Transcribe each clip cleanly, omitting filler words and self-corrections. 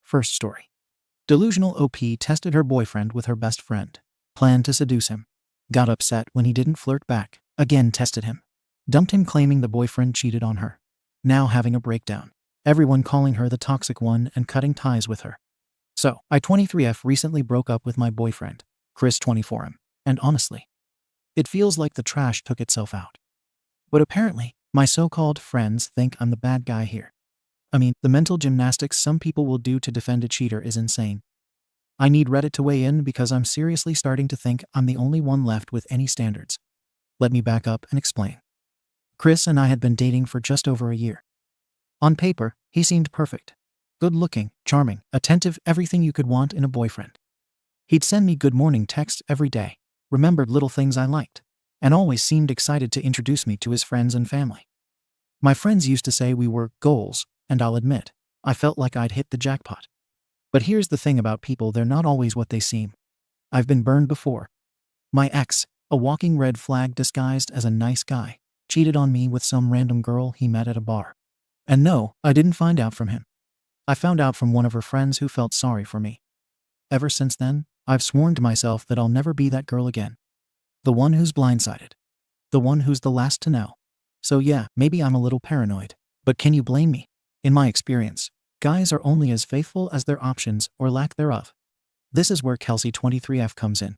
First story. Delusional OP tested her boyfriend with her best friend. Planned to seduce him. Got upset when he didn't flirt back. Again tested him. Dumped him claiming the boyfriend cheated on her. Now having a breakdown. Everyone calling her the toxic one and cutting ties with her. So, I 23F recently broke up with my boyfriend, Chris 24M, and honestly, it feels like the trash took itself out. But apparently, my so-called friends think I'm the bad guy here. I mean, the mental gymnastics some people will do to defend a cheater is insane. I need Reddit to weigh in because I'm seriously starting to think I'm the only one left with any standards. Let me back up and explain. Chris and I had been dating for just over a year. On paper, he seemed perfect. Good-looking, charming, attentive, everything you could want in a boyfriend. He'd send me good morning texts every day, remembered little things I liked, and always seemed excited to introduce me to his friends and family. My friends used to say we were goals, and I'll admit, I felt like I'd hit the jackpot. But here's the thing about people, they're not always what they seem. I've been burned before. My ex, a walking red flag disguised as a nice guy, cheated on me with some random girl he met at a bar. And no, I didn't find out from him. I found out from one of her friends who felt sorry for me. Ever since then, I've sworn to myself that I'll never be that girl again. The one who's blindsided. The one who's the last to know. So yeah, maybe I'm a little paranoid, but can you blame me? In my experience, guys are only as faithful as their options or lack thereof. This is where Kelsey 23F comes in.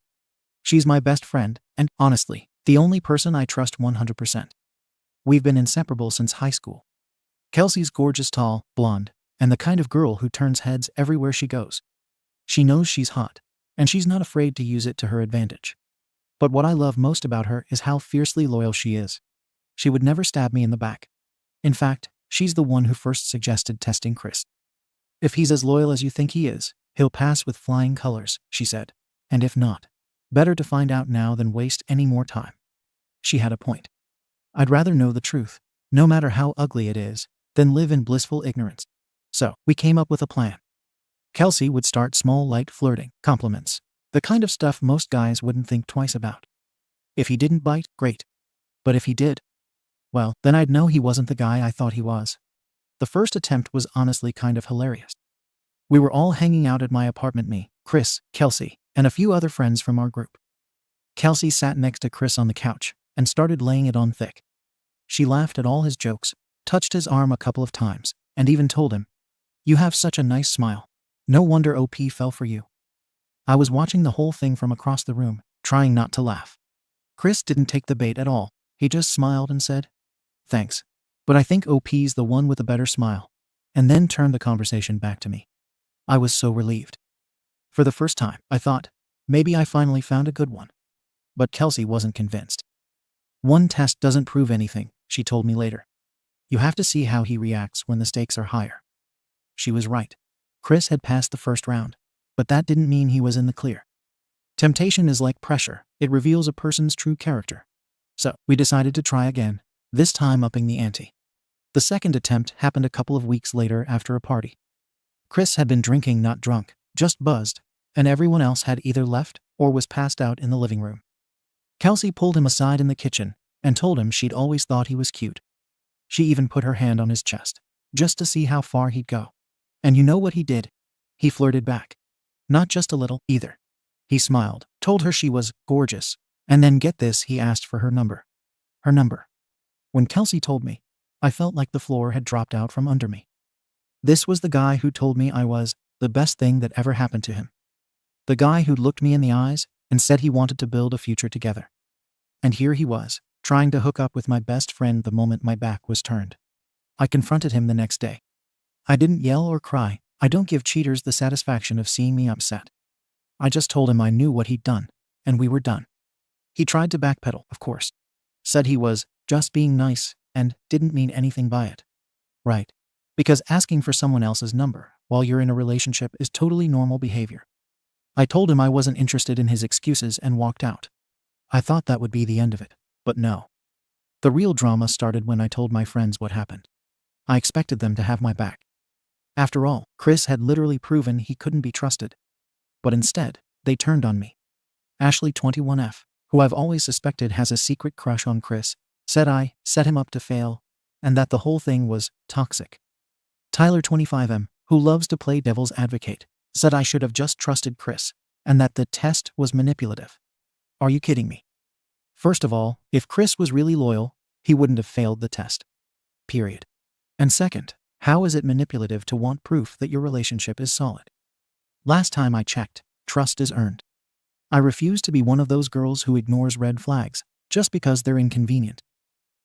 She's my best friend, and honestly, the only person I trust 100%. We've been inseparable since high school. Kelsey's gorgeous, tall, blonde, and the kind of girl who turns heads everywhere she goes. She knows she's hot, and she's not afraid to use it to her advantage. But what I love most about her is how fiercely loyal she is. She would never stab me in the back. In fact, she's the one who first suggested testing Chris. If he's as loyal as you think he is, he'll pass with flying colors, she said. And if not, better to find out now than waste any more time. She had a point. I'd rather know the truth, no matter how ugly it is, than live in blissful ignorance. So, we came up with a plan. Kelsey would start small, light flirting, compliments, the kind of stuff most guys wouldn't think twice about. If he didn't bite, great. But if he did, well, then I'd know he wasn't the guy I thought he was. The first attempt was honestly kind of hilarious. We were all hanging out at my apartment, me, Chris, Kelsey, and a few other friends from our group. Kelsey sat next to Chris on the couch and started laying it on thick. She laughed at all his jokes, touched his arm a couple of times, and even told him, "You have such a nice smile. No wonder OP fell for you." I was watching the whole thing from across the room, trying not to laugh. Chris didn't take the bait at all. He just smiled and said, "Thanks, but I think OP's the one with a better smile," and then turned the conversation back to me. I was so relieved. For the first time, I thought, maybe I finally found a good one. But Kelsey wasn't convinced. "One test doesn't prove anything," she told me later. "You have to see how he reacts when the stakes are higher." She was right. Chris had passed the first round, but that didn't mean he was in the clear. Temptation is like pressure, it reveals a person's true character. So, we decided to try again, this time upping the ante. The second attempt happened a couple of weeks later after a party. Chris had been drinking, not drunk, just buzzed, and everyone else had either left or was passed out in the living room. Kelsey pulled him aside in the kitchen and told him she'd always thought he was cute. She even put her hand on his chest, just to see how far he'd go. And you know what he did? He flirted back. Not just a little, either. He smiled, told her she was gorgeous, and then get this, he asked for her number. Her number. When Kelsey told me, I felt like the floor had dropped out from under me. This was the guy who told me I was the best thing that ever happened to him. The guy who looked me in the eyes and said he wanted to build a future together. And here he was, trying to hook up with my best friend the moment my back was turned. I confronted him the next day. I didn't yell or cry. I don't give cheaters the satisfaction of seeing me upset. I just told him I knew what he'd done, and we were done. He tried to backpedal, of course. Said he was just being nice and didn't mean anything by it. Right. Because asking for someone else's number while you're in a relationship is totally normal behavior. I told him I wasn't interested in his excuses and walked out. I thought that would be the end of it, but no. The real drama started when I told my friends what happened. I expected them to have my back. After all, Chris had literally proven he couldn't be trusted. But instead, they turned on me. Ashley 21F, who I've always suspected has a secret crush on Chris, said I set him up to fail, and that the whole thing was toxic. Tyler 25M, who loves to play devil's advocate, said I should have just trusted Chris, and that the test was manipulative. Are you kidding me? First of all, if Chris was really loyal, he wouldn't have failed the test. Period. And second, how is it manipulative to want proof that your relationship is solid? Last time I checked, trust is earned. I refuse to be one of those girls who ignores red flags just because they're inconvenient.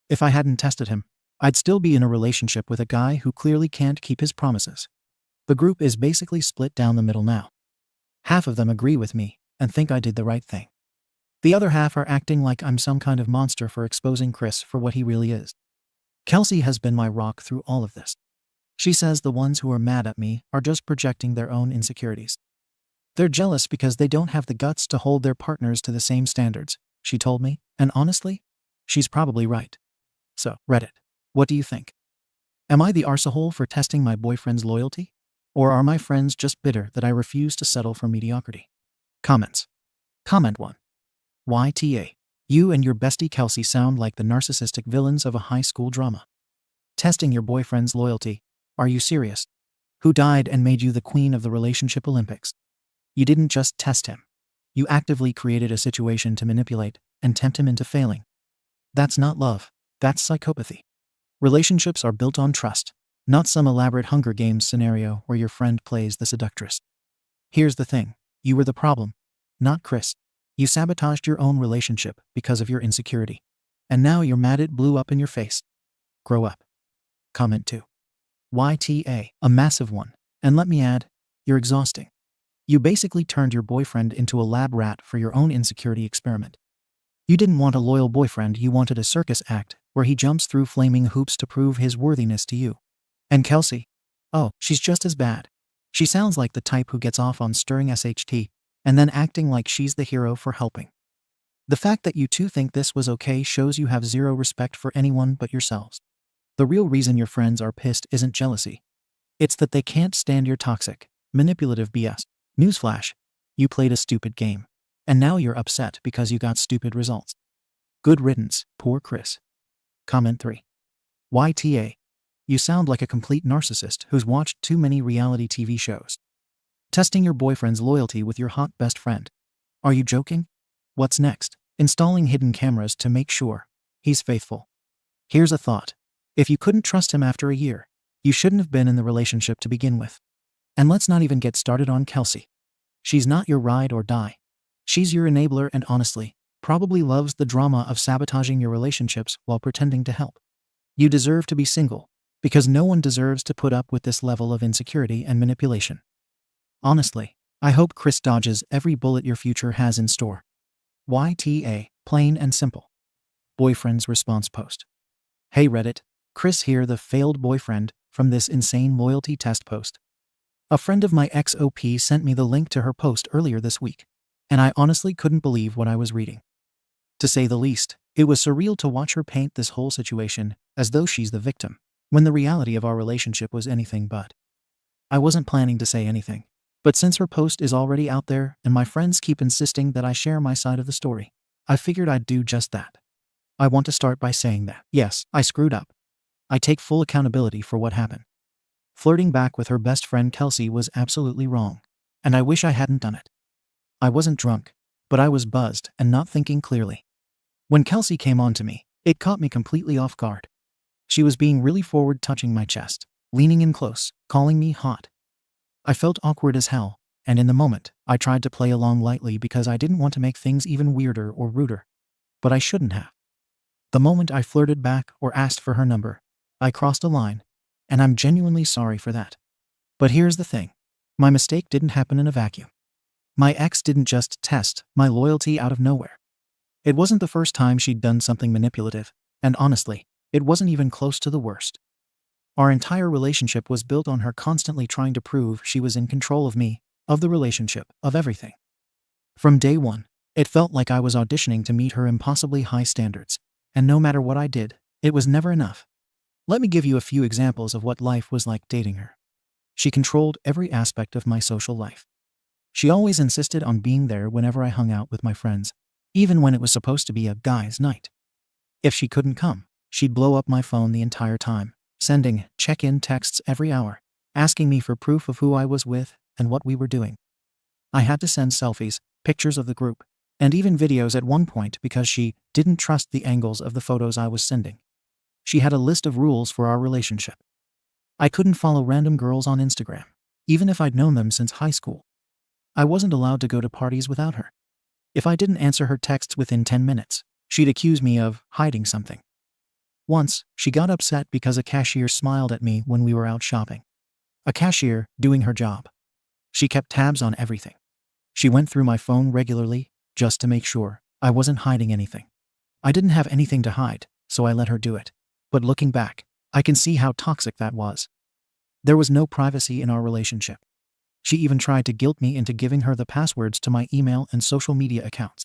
If I hadn't tested him, I'd still be in a relationship with a guy who clearly can't keep his promises. The group is basically split down the middle now. Half of them agree with me and think I did the right thing. The other half are acting like I'm some kind of monster for exposing Chris for what he really is. Kelsey has been my rock through all of this. She says the ones who are mad at me are just projecting their own insecurities. They're jealous because they don't have the guts to hold their partners to the same standards, she told me, and honestly, she's probably right. So, Reddit, what do you think? Am I the arsehole for testing my boyfriend's loyalty? Or are my friends just bitter that I refuse to settle for mediocrity? Comments. Comment 1. YTA. You and your bestie Kelsey sound like the narcissistic villains of a high school drama. Testing your boyfriend's loyalty. Are you serious? Who died and made you the queen of the relationship Olympics? You didn't just test him. You actively created a situation to manipulate and tempt him into failing. That's not love. That's psychopathy. Relationships are built on trust, not some elaborate Hunger Games scenario where your friend plays the seductress. Here's the thing. You were the problem, not Chris. You sabotaged your own relationship because of your insecurity. And now you're mad it blew up in your face. Grow up. Comment 2. YTA, a massive one. And let me add, you're exhausting. You basically turned your boyfriend into a lab rat for your own insecurity experiment. You didn't want a loyal boyfriend, you wanted a circus act where he jumps through flaming hoops to prove his worthiness to you. And Kelsey? Oh, she's just as bad. She sounds like the type who gets off on stirring SHT and then acting like she's the hero for helping. The fact that you two think this was okay shows you have zero respect for anyone but yourselves. The real reason your friends are pissed isn't jealousy. It's that they can't stand your toxic, manipulative BS. Newsflash, you played a stupid game. And now you're upset because you got stupid results. Good riddance, poor Chris. Comment 3. YTA. You sound like a complete narcissist who's watched too many reality TV shows. Testing your boyfriend's loyalty with your hot best friend. Are you joking? What's next? Installing hidden cameras to make sure he's faithful. Here's a thought. If you couldn't trust him after a year, you shouldn't have been in the relationship to begin with. And let's not even get started on Kelsey. She's not your ride or die. She's your enabler and honestly, probably loves the drama of sabotaging your relationships while pretending to help. You deserve to be single, because no one deserves to put up with this level of insecurity and manipulation. Honestly, I hope Chris dodges every bullet your future has in store. YTA, plain and simple. Boyfriend's response post. Hey Reddit, Chris here, the failed boyfriend from this insane loyalty test post. A friend of my XOP sent me the link to her post earlier this week, and I honestly couldn't believe what I was reading. To say the least, it was surreal to watch her paint this whole situation as though she's the victim, when the reality of our relationship was anything but. I wasn't planning to say anything, but since her post is already out there and my friends keep insisting that I share my side of the story, I figured I'd do just that. I want to start by saying that, yes, I screwed up. I take full accountability for what happened. Flirting back with her best friend Kelsey was absolutely wrong, and I wish I hadn't done it. I wasn't drunk, but I was buzzed and not thinking clearly. When Kelsey came on to me, it caught me completely off guard. She was being really forward, touching my chest, leaning in close, calling me hot. I felt awkward as hell, and in the moment, I tried to play along lightly because I didn't want to make things even weirder or ruder. But I shouldn't have. The moment I flirted back or asked for her number, I crossed a line, and I'm genuinely sorry for that. But here's the thing. My mistake didn't happen in a vacuum. My ex didn't just test my loyalty out of nowhere. It wasn't the first time she'd done something manipulative, and honestly, it wasn't even close to the worst. Our entire relationship was built on her constantly trying to prove she was in control of me, of the relationship, of everything. From day one, it felt like I was auditioning to meet her impossibly high standards, and no matter what I did, it was never enough. Let me give you a few examples of what life was like dating her. She controlled every aspect of my social life. She always insisted on being there whenever I hung out with my friends, even when it was supposed to be a guy's night. If she couldn't come, she'd blow up my phone the entire time, sending check-in texts every hour, asking me for proof of who I was with and what we were doing. I had to send selfies, pictures of the group, and even videos at one point because she didn't trust the angles of the photos I was sending. She had a list of rules for our relationship. I couldn't follow random girls on Instagram, even if I'd known them since high school. I wasn't allowed to go to parties without her. If I didn't answer her texts within 10 minutes, she'd accuse me of hiding something. Once, she got upset because a cashier smiled at me when we were out shopping. A cashier doing her job. She kept tabs on everything. She went through my phone regularly just to make sure I wasn't hiding anything. I didn't have anything to hide, so I let her do it. But looking back, I can see how toxic that was. There was no privacy in our relationship. She even tried to guilt me into giving her the passwords to my email and social media accounts.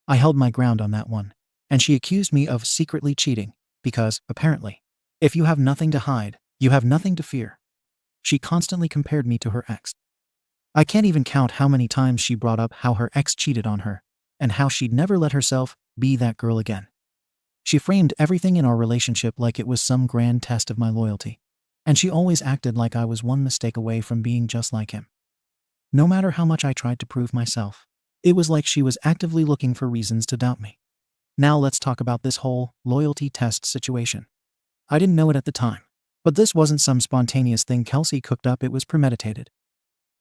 I held my ground on that one, and she accused me of secretly cheating because, apparently, if you have nothing to hide, you have nothing to fear. She constantly compared me to her ex. I can't even count how many times she brought up how her ex cheated on her and how she'd never let herself be that girl again. She framed everything in our relationship like it was some grand test of my loyalty, and she always acted like I was one mistake away from being just like him. No matter how much I tried to prove myself, it was like she was actively looking for reasons to doubt me. Now let's talk about this whole loyalty test situation. I didn't know it at the time, but this wasn't some spontaneous thing Kelsey cooked up, it was premeditated.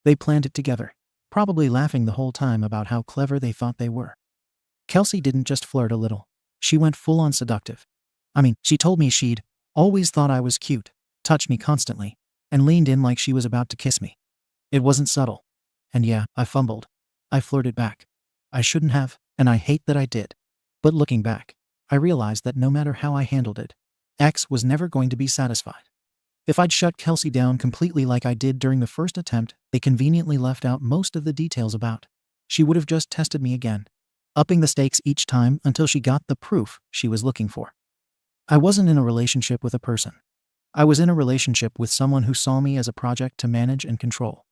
They planned it together, probably laughing the whole time about how clever they thought they were. Kelsey didn't just flirt a little, she went full-on seductive. She told me she'd always thought I was cute, touched me constantly, and leaned in like she was about to kiss me. It wasn't subtle. And yeah, I fumbled. I flirted back. I shouldn't have, and I hate that I did. But looking back, I realized that no matter how I handled it, X was never going to be satisfied. If I'd shut Kelsey down completely like I did during the first attempt, they conveniently left out most of the details about. She would have just tested me again, upping the stakes each time until she got the proof she was looking for. I wasn't in a relationship with a person. I was in a relationship with someone who saw me as a project to manage and control.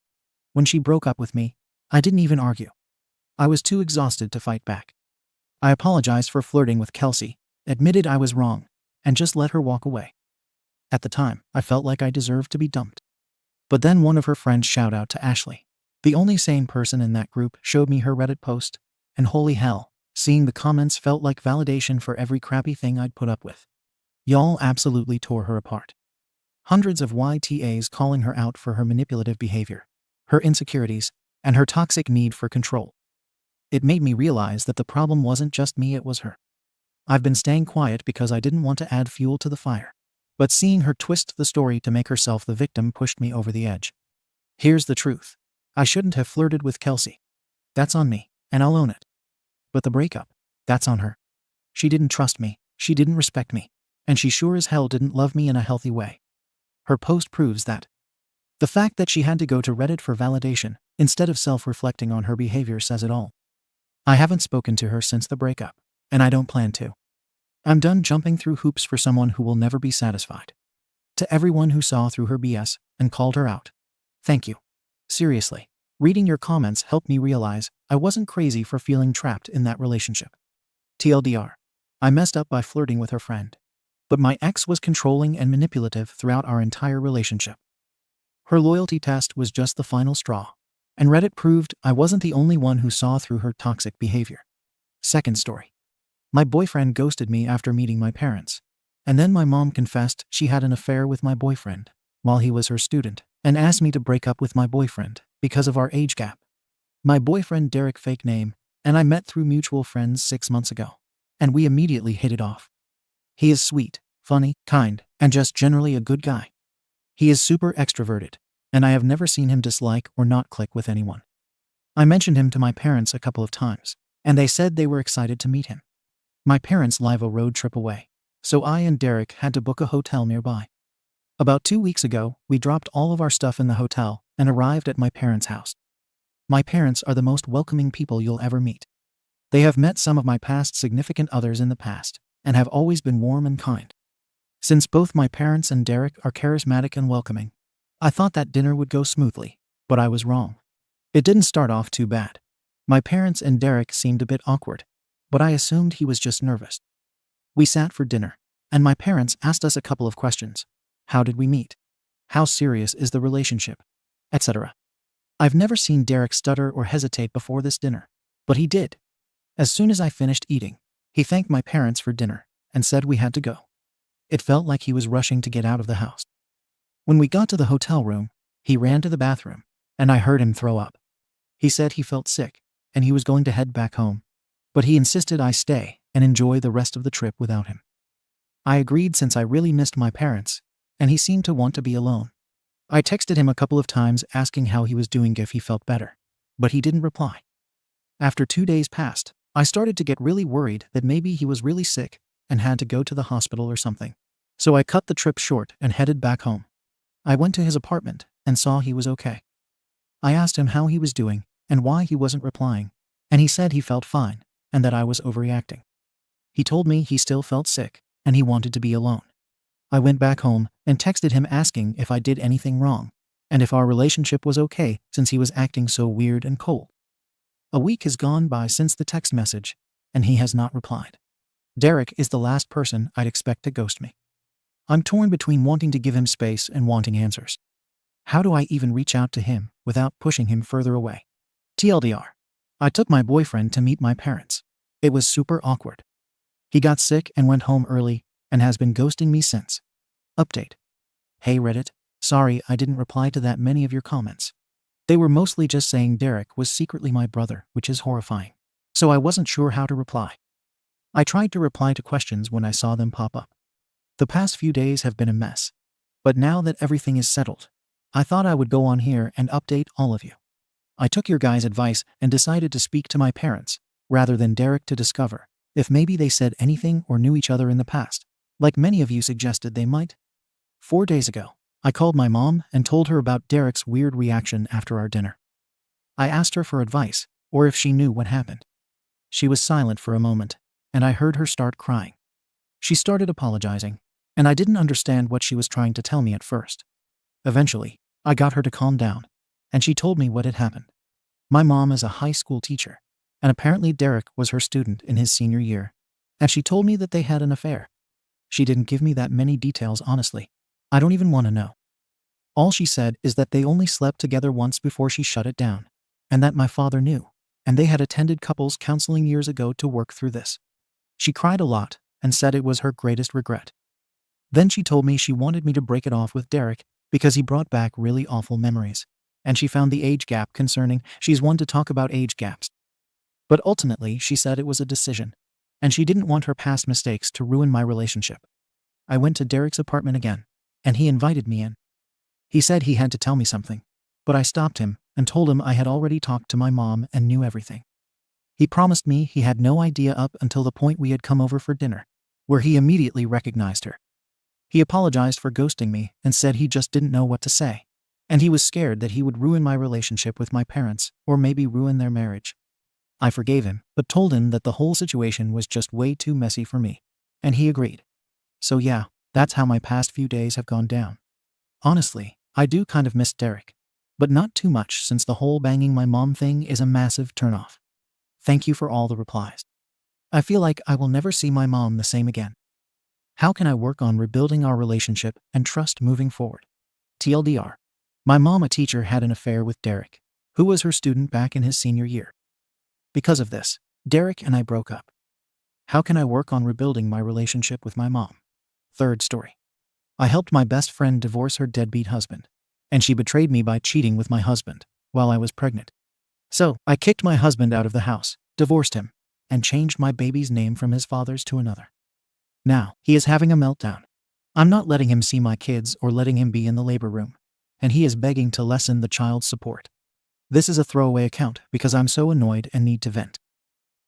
When she broke up with me, I didn't even argue. I was too exhausted to fight back. I apologized for flirting with Kelsey, admitted I was wrong, and just let her walk away. At the time, I felt like I deserved to be dumped. But then one of her friends, shout out to Ashley, the only sane person in that group, showed me her Reddit post, and holy hell, seeing the comments felt like validation for every crappy thing I'd put up with. Y'all absolutely tore her apart. Hundreds of YTAs calling her out for her manipulative behavior, her insecurities, and her toxic need for control. It made me realize that the problem wasn't just me, it was her. I've been staying quiet because I didn't want to add fuel to the fire. But seeing her twist the story to make herself the victim pushed me over the edge. Here's the truth. I shouldn't have flirted with Kelsey. That's on me, and I'll own it. But the breakup, that's on her. She didn't trust me, she didn't respect me, and she sure as hell didn't love me in a healthy way. Her post proves that. The fact that she had to go to Reddit for validation instead of self-reflecting on her behavior says it all. I haven't spoken to her since the breakup, and I don't plan to. I'm done jumping through hoops for someone who will never be satisfied. To everyone who saw through her BS and called her out, thank you. Seriously, reading your comments helped me realize I wasn't crazy for feeling trapped in that relationship. TLDR, I messed up by flirting with her friend. But my ex was controlling and manipulative throughout our entire relationship. Her loyalty test was just the final straw, and Reddit proved I wasn't the only one who saw through her toxic behavior. Second story. My boyfriend ghosted me after meeting my parents, and then my mom confessed she had an affair with my boyfriend while he was her student and asked me to break up with my boyfriend because of our age gap. My boyfriend Derek, fake name, and I met through mutual friends 6 months ago, and we immediately hit it off. He is sweet, funny, kind, and just generally a good guy. He is super extroverted, and I have never seen him dislike or not click with anyone. I mentioned him to my parents a couple of times, and they said they were excited to meet him. My parents live a road trip away, so I and Derek had to book a hotel nearby. About 2 weeks ago, we dropped all of our stuff in the hotel and arrived at my parents' house. My parents are the most welcoming people you'll ever meet. They have met some of my past significant others in the past and have always been warm and kind. Since both my parents and Derek are charismatic and welcoming, I thought that dinner would go smoothly, but I was wrong. It didn't start off too bad. My parents and Derek seemed a bit awkward, but I assumed he was just nervous. We sat for dinner, and my parents asked us a couple of questions. How did we meet? How serious is the relationship? Etc. I've never seen Derek stutter or hesitate before this dinner, but he did. As soon as I finished eating, he thanked my parents for dinner and said we had to go. It felt like he was rushing to get out of the house. When we got to the hotel room, he ran to the bathroom, and I heard him throw up. He said he felt sick, and he was going to head back home, but he insisted I stay and enjoy the rest of the trip without him. I agreed since I really missed my parents, and he seemed to want to be alone. I texted him a couple of times asking how he was doing if he felt better, but he didn't reply. After 2 days passed, I started to get really worried that maybe he was really sick and had to go to the hospital or something. So I cut the trip short and headed back home. I went to his apartment and saw he was okay. I asked him how he was doing and why he wasn't replying, and he said he felt fine and that I was overreacting. He told me he still felt sick and he wanted to be alone. I went back home and texted him asking if I did anything wrong and if our relationship was okay since he was acting so weird and cold. A week has gone by since the text message, and he has not replied. Derek is the last person I'd expect to ghost me. I'm torn between wanting to give him space and wanting answers. How do I even reach out to him without pushing him further away? TLDR. I took my boyfriend to meet my parents. It was super awkward. He got sick and went home early and has been ghosting me since. Update. Hey Reddit, sorry I didn't reply to that many of your comments. They were mostly just saying Derek was secretly my brother, which is horrifying. So I wasn't sure how to reply. I tried to reply to questions when I saw them pop up. The past few days have been a mess. But now that everything is settled, I thought I would go on here and update all of you. I took your guys' advice and decided to speak to my parents, rather than Derek, to discover if maybe they said anything or knew each other in the past, like many of you suggested they might. 4 days ago, I called my mom and told her about Derek's weird reaction after our dinner. I asked her for advice, or if she knew what happened. She was silent for a moment, and I heard her start crying. She started apologizing, and I didn't understand what she was trying to tell me at first. Eventually, I got her to calm down, and she told me what had happened. My mom is a high school teacher, and apparently Derek was her student in his senior year, and she told me that they had an affair. She didn't give me that many details, honestly. I don't even want to know. All she said is that they only slept together once before she shut it down, and that my father knew, and they had attended couples counseling years ago to work through this. She cried a lot and said it was her greatest regret. Then she told me she wanted me to break it off with Derek because he brought back really awful memories, and she found the age gap concerning. She's one to talk about age gaps. But ultimately, she said it was a decision, and she didn't want her past mistakes to ruin my relationship. I went to Derek's apartment again, and he invited me in. He said he had to tell me something, but I stopped him and told him I had already talked to my mom and knew everything. He promised me he had no idea up until the point we had come over for dinner, where he immediately recognized her. He apologized for ghosting me and said he just didn't know what to say, and he was scared that he would ruin my relationship with my parents or maybe ruin their marriage. I forgave him, but told him that the whole situation was just way too messy for me, and he agreed. So yeah, that's how my past few days have gone down. Honestly, I do kind of miss Derek, but not too much since the whole banging my mom thing is a massive turnoff. Thank you for all the replies. I feel like I will never see my mom the same again. How can I work on rebuilding our relationship and trust moving forward? TLDR. My mom, a teacher, had an affair with Derek, who was her student back in his senior year. Because of this, Derek and I broke up. How can I work on rebuilding my relationship with my mom? Third story. I helped my best friend divorce her deadbeat husband, and she betrayed me by cheating with my husband while I was pregnant. So, I kicked my husband out of the house, divorced him, and changed my baby's name from his father's to another. Now, he is having a meltdown. I'm not letting him see my kids or letting him be in the labor room, and he is begging to lessen the child's support. This is a throwaway account because I'm so annoyed and need to vent.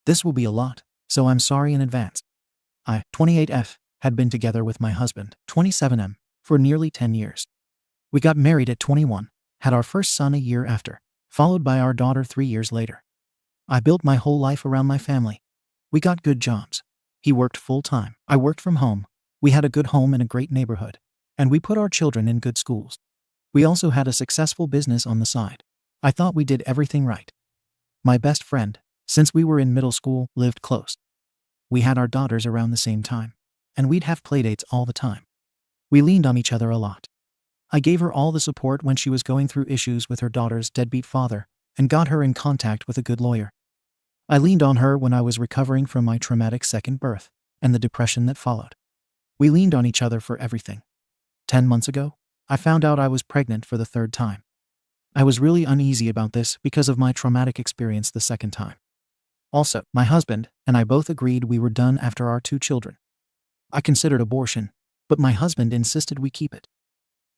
This will be a lot, so I'm sorry in advance. I, 28F, had been together with my husband, 27M, for nearly 10 years. We got married at 21, had our first son a year after, followed by our daughter 3 years later. I built my whole life around my family. We got good jobs. He worked full-time. I worked from home. We had a good home in a great neighborhood, and we put our children in good schools. We also had a successful business on the side. I thought we did everything right. My best friend, since we were in middle school, lived close. We had our daughters around the same time, and we'd have playdates all the time. We leaned on each other a lot. I gave her all the support when she was going through issues with her daughter's deadbeat father and got her in contact with a good lawyer. I leaned on her when I was recovering from my traumatic second birth and the depression that followed. We leaned on each other for everything. 10 months ago, I found out I was pregnant for the third time. I was really uneasy about this because of my traumatic experience the second time. Also, my husband and I both agreed we were done after our 2 children. I considered abortion, but my husband insisted we keep it.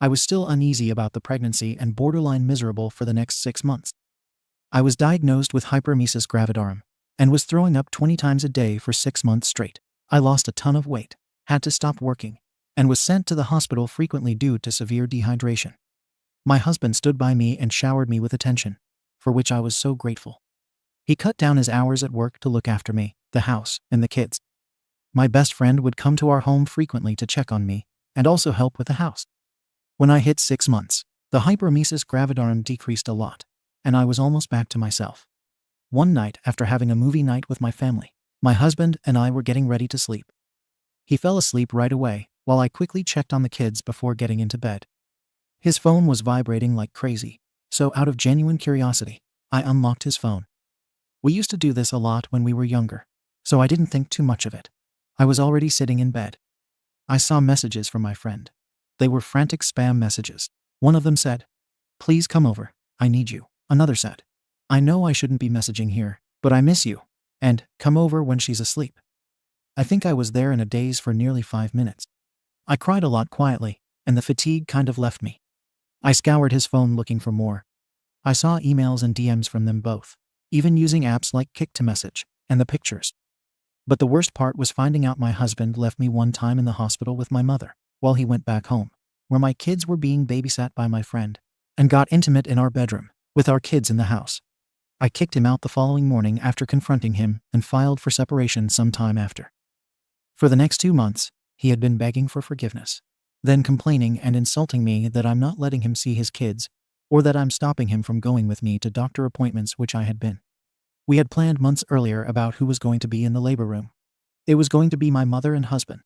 I was still uneasy about the pregnancy and borderline miserable for the next 6 months. I was diagnosed with hyperemesis gravidarum and was throwing up 20 times a day for 6 months straight. I lost a ton of weight, had to stop working, and was sent to the hospital frequently due to severe dehydration. My husband stood by me and showered me with attention, for which I was so grateful. He cut down his hours at work to look after me, the house, and the kids. My best friend would come to our home frequently to check on me and also help with the house. When I hit 6 months, the hyperemesis gravidarum decreased a lot, and I was almost back to myself. One night, after having a movie night with my family, my husband and I were getting ready to sleep. He fell asleep right away while I quickly checked on the kids before getting into bed. His phone was vibrating like crazy, so out of genuine curiosity, I unlocked his phone. We used to do this a lot when we were younger, so I didn't think too much of it. I was already sitting in bed. I saw messages from my friend. They were frantic spam messages. One of them said, "Please come over, I need you." Another said, "I know I shouldn't be messaging here, but I miss you," and "Come over when she's asleep." I think I was there in a daze for nearly 5 minutes. I cried a lot quietly, and the fatigue kind of left me. I scoured his phone looking for more. I saw emails and DMs from them both, even using apps like Kik to message, and the pictures. But the worst part was finding out my husband left me one time in the hospital with my mother while he went back home, where my kids were being babysat by my friend, and got intimate in our bedroom, with our kids in the house. I kicked him out the following morning after confronting him and filed for separation sometime after. For the next 2 months, he had been begging for forgiveness, then complaining and insulting me that I'm not letting him see his kids, or that I'm stopping him from going with me to doctor appointments, which I had been. We had planned months earlier about who was going to be in the labor room. It was going to be my mother and husband.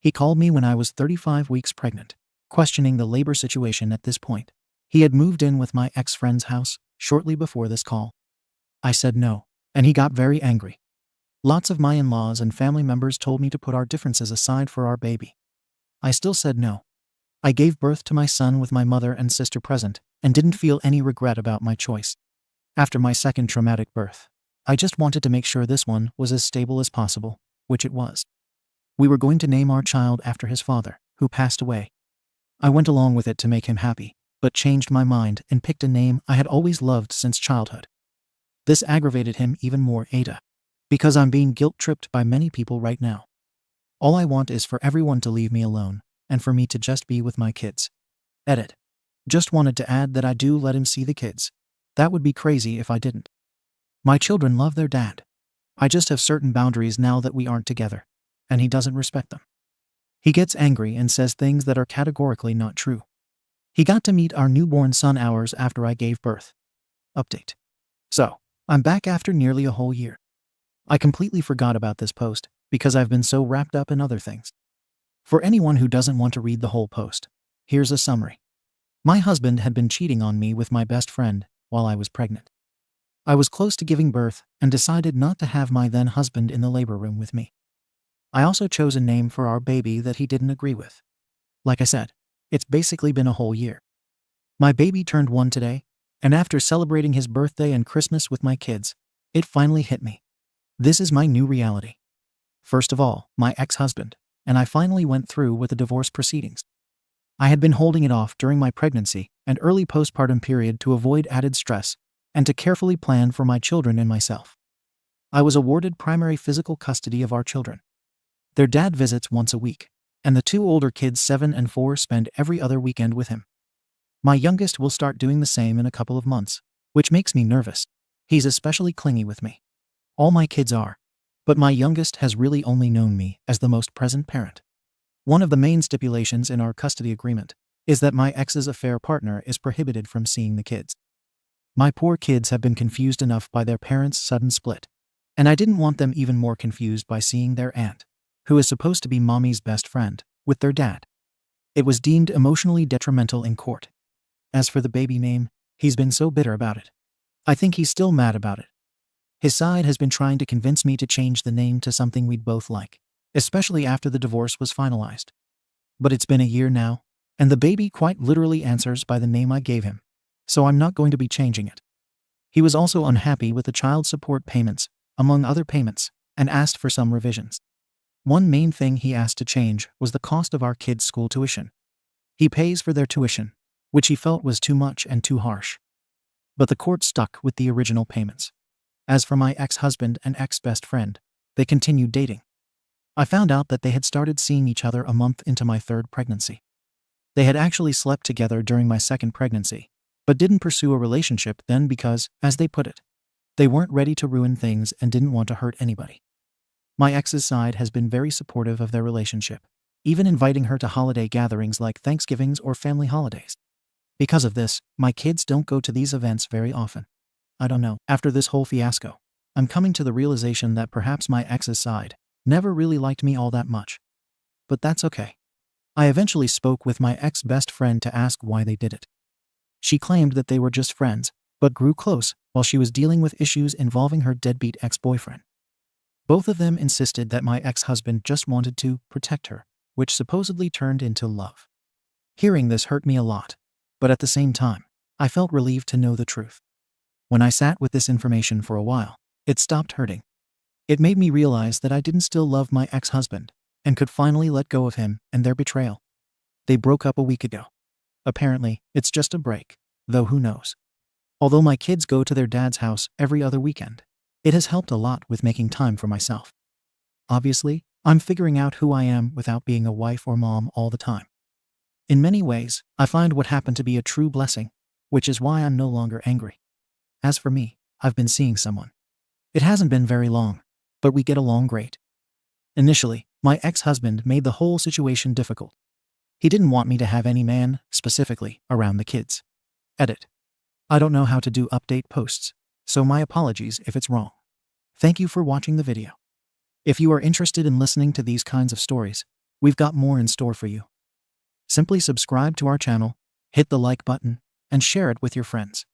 He called me when I was 35 weeks pregnant, questioning the labor situation at this point. He had moved in with my ex-friend's house shortly before this call. I said no, and he got very angry. Lots of my in-laws and family members told me to put our differences aside for our baby. I still said no. I gave birth to my son with my mother and sister present and didn't feel any regret about my choice. After my second traumatic birth, I just wanted to make sure this one was as stable as possible, which it was. We were going to name our child after his father, who passed away. I went along with it to make him happy, but changed my mind and picked a name I had always loved since childhood. This aggravated him even more, Ada, because I'm being guilt-tripped by many people right now. All I want is for everyone to leave me alone, and for me to just be with my kids. Edit. Just wanted to add that I do let him see the kids. That would be crazy if I didn't. My children love their dad. I just have certain boundaries now that we aren't together, and he doesn't respect them. He gets angry and says things that are categorically not true. He got to meet our newborn son hours after I gave birth. Update. So, I'm back after nearly a whole year. I completely forgot about this post because I've been so wrapped up in other things. For anyone who doesn't want to read the whole post, here's a summary. My husband had been cheating on me with my best friend while I was pregnant. I was close to giving birth and decided not to have my then husband in the labor room with me. I also chose a name for our baby that he didn't agree with. Like I said, it's basically been a whole year. My baby turned 1 today, and after celebrating his birthday and Christmas with my kids, it finally hit me. This is my new reality. First of all, my ex-husband, and I finally went through with the divorce proceedings. I had been holding it off during my pregnancy and early postpartum period to avoid added stress and to carefully plan for my children and myself. I was awarded primary physical custody of our children. Their dad visits once a week, and the 2 older kids, 7 and 4, spend every other weekend with him. My youngest will start doing the same in a couple of months, which makes me nervous. He's especially clingy with me. All my kids are, but my youngest has really only known me as the most present parent. One of the main stipulations in our custody agreement is that my ex's affair partner is prohibited from seeing the kids. My poor kids have been confused enough by their parents' sudden split, and I didn't want them even more confused by seeing their aunt, who is supposed to be mommy's best friend, with their dad. It was deemed emotionally detrimental in court. As for the baby name, he's been so bitter about it. I think he's still mad about it. His side has been trying to convince me to change the name to something we'd both like, especially after the divorce was finalized. But it's been a year now, and the baby quite literally answers by the name I gave him, so I'm not going to be changing it. He was also unhappy with the child support payments, among other payments, and asked for some revisions. One main thing he asked to change was the cost of our kids' school tuition. He pays for their tuition, which he felt was too much and too harsh. But the court stuck with the original payments. As for my ex-husband and ex-best friend, they continued dating. I found out that they had started seeing each other a month into my third pregnancy. They had actually slept together during my second pregnancy, but didn't pursue a relationship then because, as they put it, they weren't ready to ruin things and didn't want to hurt anybody. My ex's side has been very supportive of their relationship, even inviting her to holiday gatherings like Thanksgivings or family holidays. Because of this, my kids don't go to these events very often. I don't know. After this whole fiasco, I'm coming to the realization that perhaps my ex's side never really liked me all that much. But that's okay. I eventually spoke with my ex-best friend to ask why they did it. She claimed that they were just friends, but grew close while she was dealing with issues involving her deadbeat ex-boyfriend. Both of them insisted that my ex-husband just wanted to protect her, which supposedly turned into love. Hearing this hurt me a lot, but at the same time, I felt relieved to know the truth. When I sat with this information for a while, it stopped hurting. It made me realize that I didn't still love my ex-husband and could finally let go of him and their betrayal. They broke up a week ago. Apparently, it's just a break, though who knows. Although my kids go to their dad's house every other weekend, it has helped a lot with making time for myself. Obviously, I'm figuring out who I am without being a wife or mom all the time. In many ways, I find what happened to be a true blessing, which is why I'm no longer angry. As for me, I've been seeing someone. It hasn't been very long, but we get along great. Initially, my ex-husband made the whole situation difficult. He didn't want me to have any man, specifically, around the kids. Edit. I don't know how to do update posts, so my apologies if it's wrong. Thank you for watching the video. If you are interested in listening to these kinds of stories, we've got more in store for you. Simply subscribe to our channel, hit the like button, and share it with your friends.